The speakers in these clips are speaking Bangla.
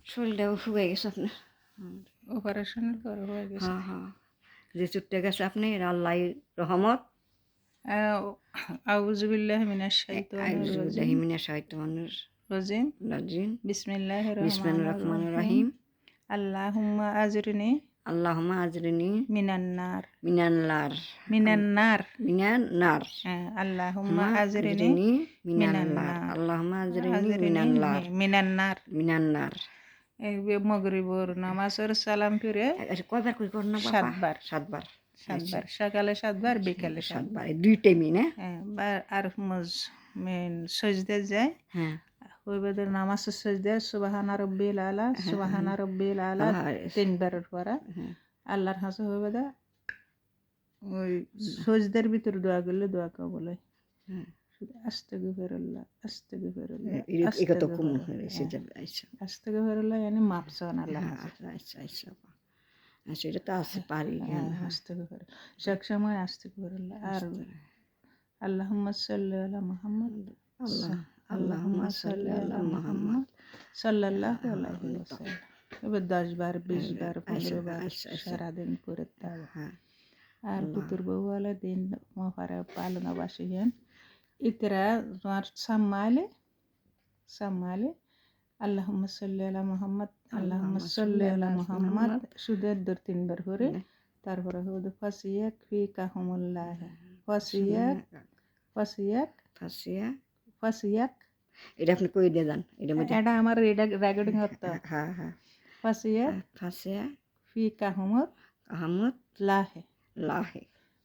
শরীরটাও শুকিয়ে গেছে আপনার। অপারেশনের পর হয়ে গেছে। হ্যাঁ হ্যাঁ, যে চুটে গেছে আপনি আল্লাহ রহমত। আউযু বিল্লাহি মিনাশ শাইতানির রাজিম। রাজিম। বিসমিল্লাহির বিসমিল্লাহির রহমানির রহমানির রহিম। রহিম। আল্লাহুম্মা আজরিনি আল্লাহুম্মা আজরিনি মিনান নার। মিনান নার। মিনান নার। মিনান নার। আল্লাহুম্মা হুম্মা আজরিনি আজরিনি মিনান মিনান নার। নার। আল্লাহুম্মা আজরিনি আজরিনি মিনান নার। মিনান নার। মিনান নার। এই মগরিবর নামাজের সালাম ফিরে কয়বার কই কর না বাবা? 7 বার। 7 বার। 7 বার, সকালে 7 বার, বিকালে 7 7 বার। বার, দুই টাইমই না? আর সজদে যায়। হ্যাঁ ওই বাদের নামাজ সজদে সুবহানা রাব্বিল আলা, সুবহানা রাব্বিল আলা 3 বারের পরে আল্লাহর হাসে হয়ে বাদে ওই সজদের ভিতর দোয়া করলে দোয়া কবুল হয়। শুধু আস্তাগফিরুল্লাহ, আস্তাগফিরুল্লাহ, এটা তো কম আস্তাগফিরুল্লাহ। হয়েছে। আচ্ছা আস্তাগফিরুল্লাহ মানে মাপ চাওয়ান আল্লাহর হ্যাঁ, কাছে। আচ্ছা আচ্ছা আচ্ছা, এটা তো আছে পারি জ্ঞান। হ্যাঁ আস্তাগফিরুল্লাহ সব সময় আস্তাগফিরুল্লাহ। আর আল্লাহুম্মা সাল্লি আলা মুহাম্মদ, আল্লাহ আল্লাহুম্মা আল্লাহুম্মা সাল্লি সাল্লি আলা আলা মুহাম্মদ। মুহাম্মদ সাল্লাল্লাহু আলাইহি ওয়াসাল্লাম। এবার 10 বার, 20 বার, 15 বার সারাদিন করে তাও। হ্যাঁ আর পুতুর বউ বলে দিন মহারে পালনা বাসিয়েন ইকরা তোমার সাম্মালে আল্লাহুম্মা সাল্লি আলা মুহাম্মদ, আল্লাহুম্মা সাল্লি আলা মুহাম্মদ সুদের 2-3 বার করে তারপরে হলো ফাসিয়াক ফি কাহুমুল্লাহ। ফাসিয়াক ফাসিয়াক ফাসিয়া। ফাসিয়াক এটা আপনি কই দিয়ে যান এটার মধ্যে? এটা আমার রেকর্ডিং হতো। হ্যাঁ হ্যাঁ। ফাসিয়াক ফাসিয়া ফি কাহুমুল আহমদ লাহে। লাহে।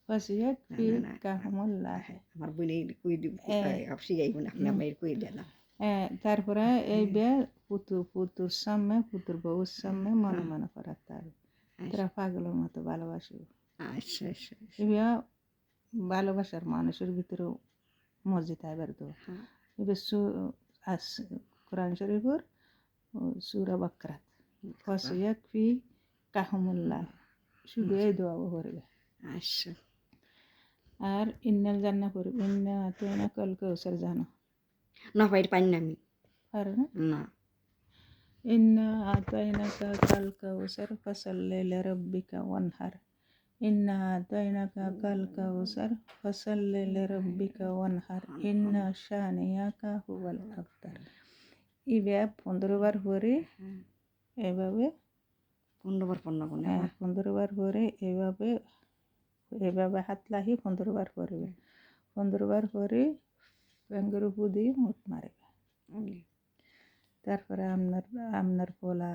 ফাসিয়াক ফি কাহুমুল লাহে। আমার বইনে কই দিব আপনি যাইব না, আপনি আমার কই দেন। তারপরে এই বে পুতুর সামনে পুতুর বউর সামনে মনে মনে করাতে হবে তোরা পাগলের মতো ভালোবাসবো। আচ্ছা আচ্ছা। এবার ভালোবাসার মানুষের ভিতরে মসজিদ আইবার তো এবার কোরআন শরীফের সূরা বাকরাত ফাসিয়াক ফি কাহুমুল্লাহ শুধু এই দোয়া করবে। আচ্ছা। আর ইন্নাল জান্নাহ পড়বে। ইন্না আতাইনা কাল কাউসার জানো না পাই পাই না আমি। পারে না? না। ইন্না আতাইনাকা কাল কাউসার ফাসাল্লি লিরাব্বিকা ওয়ানহার। ইন্না আতাইনাকা কাল কাউসার ফাসাল্লি লিরাব্বিকা ওয়ানহার। ইন্না শানিয়াকা হুয়াল আবতার। এইভাবে 15 বার পরে এভাবে 15 বার পড়না কোনে? 15 বার পরে এভাবে হাত লাহি 15 বার পড়বে। 15 বার পরে ব্যাঙ্গের উপর দিয়ে মুখ মারবে। তারপরে আপনার পোলা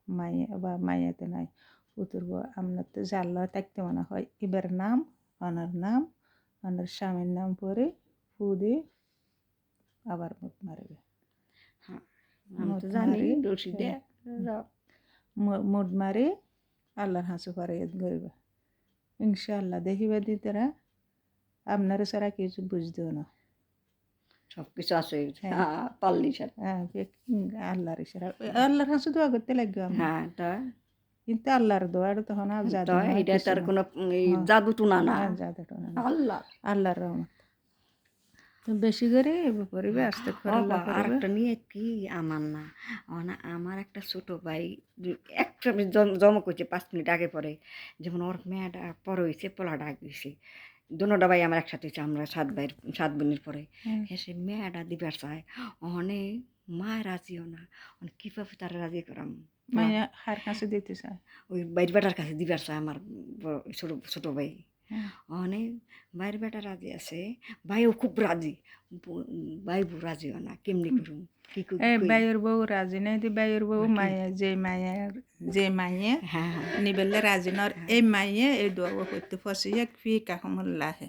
মাইয়া বা মাইয়াতে নাই পুতুর বউ আপনার তো জাল্লা থাকতে মনে হয় এবার নাম ওনার স্বামীর নাম পরে ফু দিয়ে আবার মুখ মারবে। মুখ মারি আল্লাহর হাসু ফরিয়াদ করবে। ইনশাআল্লাহ দেখিবে দিতেরা আপনারা সারা কিছু বুঝতেও না। সব কিছু আছে পাল্লি সাথে। আল্লাহর ইশারা আল্লাহর হাসু দোয়া করতে লাগবে আমি। হ্যাঁ তা কিন্তু আল্লাহর দোয়াটা তখন আর জাদু না, এটা তার কোনো জাদু টুনা না, জাদু টুনা না, আল্লাহ আল্লাহর রহমত। তো বেশি করে পড়বে আস্তে করে আর একটা নিয়ে কি আমার না আমার একটা ছোট ভাই একটা জমা করছে 5 মিনিট আগে পরে যেমন ওর মেয়েটা পরে হয়েছে পোলা ডাক দিয়েছে দুটা ভাই আমার একসাথে হয়েছে আমরা 7 বোনের পরে সে মেয়েটা দিবার চায় অনেক মা রাজিও না কীভাবে তারা রাজি করাম মায়া হার কাছে দিতে চায় ওই বাইর বেটার কাছে দিবার চায় আমার ছোট ভাই অনেক বাইর বেটা রাজি আছে ভাইও খুব রাজি ভাই বউ রাজিও না কেমনি করুম বাইয়ের বউ রাজি নাই দি বাইয়ের বউ মায়া যে মাইয়া নিবেলে রাজি নর এই মাইয়া এই দোয়া করতে ফসিয়া ফি কাহমুল্লাহে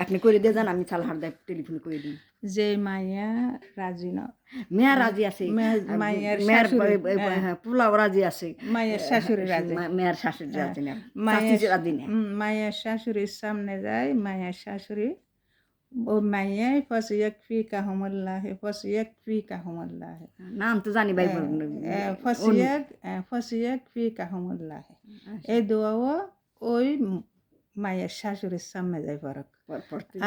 আপনি করে দিয়ে যান আমি চাল হার দেয় টেলিফোন করে দিই যে মাইয়া রাজি ন মেয়া রাজি আছে মাইয়ার মেয়ের পোলাও রাজি আছে মায়ের শাশুড়ি রাজি মেয়ের শাশুড়ি রাজি না মায়ের শাশুড়ির সামনে যায় মায়ের শাশুড়ি ও মাইয়াই ফসিয়াক ফি কাহমুল্লাহ নাম তো জানি ভাই ফসিয়াক ফি কাহমুল্লাহ এই দোয়াও ওই মায়ের শাশুড়ির সামনে যায় ফরক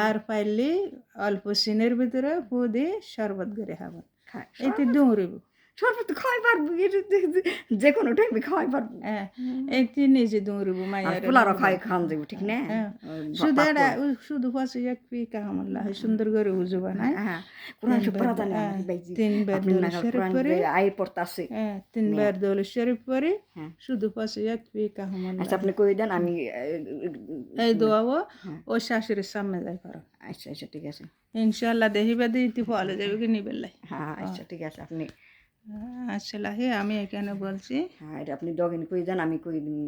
আর পাইলি অল্প সিনের ভিতরে ফু দিয়ে শরবত করে খাবেন খায় এইতে দৌড়িব শরবত খাওয়াই পারবো যে কোনো টাইমে খাওয়াই পারবো হ্যাঁ এইতে নিজে দৌড়িব আর মায়ের পোলারও খাওয়ান যাবো ঠিক না শুধু এটা শুধু পাশে এক পি কাহামল্লা সুন্দর করে উজু বানায় হ্যাঁ কোরআন শরীফ পড়া জানে আমার বাইজি তিনবার আপনি দৌড় না শরীফ কোরআন পরে আয় পড়তাছে তিনবার দৌড় শরীফ পরে হ্যাঁ শুধু পাশে এক পি কাহামল্লা আচ্ছা আপনি কই দেন আমি এই দোয়াও ও শাশুড়ির সামনে যাই করো আচ্ছা আচ্ছা ঠিক আছে ইনশাল্লাহ দেখিবা দিতে ফলে যাবে কি নিবেলাই হ্যাঁ আচ্ছা ঠিক আছে আপনি আসলে আমি এখানে বলছি হ্যাঁ এটা আপনি ডগিন কই দেন আমি কই দিন